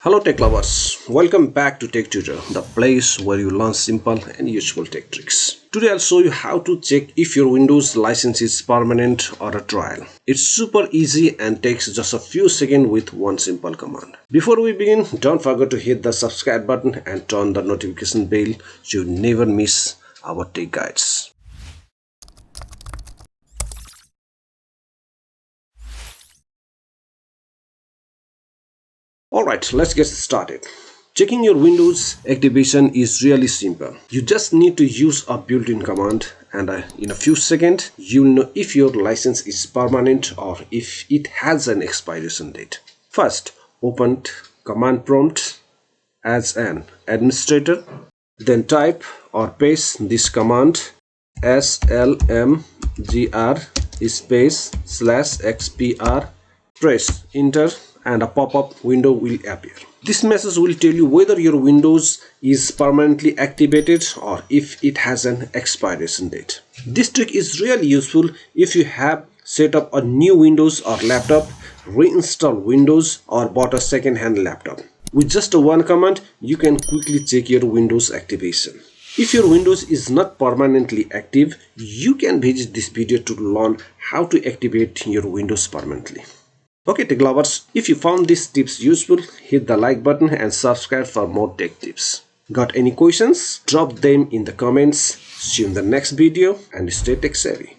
Hello tech lovers, welcome back to Tech Tutor, the place where you learn simple and useful tech tricks. Today I'll show you how to check if your Windows license is permanent or a trial. It's super easy and takes just a few seconds with one simple command. Before we begin, don't forget to hit the subscribe button and turn the notification bell so you never miss our tech guides. Alright, let's get started. Checking your Windows activation is really simple. You just need to use a built-in command and in a few seconds you'll know if your license is permanent or if it has an expiration date. First, open command prompt as an administrator, then type or paste this command slmgr space /xpr, press enter and a pop-up window will appear. This message will tell you whether your Windows is permanently activated or if it has an expiration date. This trick is really useful if you have set up a new Windows or laptop, reinstalled Windows or bought a second-hand laptop. With just one command, you can quickly check your Windows activation. If your Windows is not permanently active, you can visit this video to learn how to activate your Windows permanently. Okay tech lovers, if you found these tips useful, hit the like button and subscribe for more tech tips. Got any questions? Drop them in the comments. See you in the next video and stay tech savvy.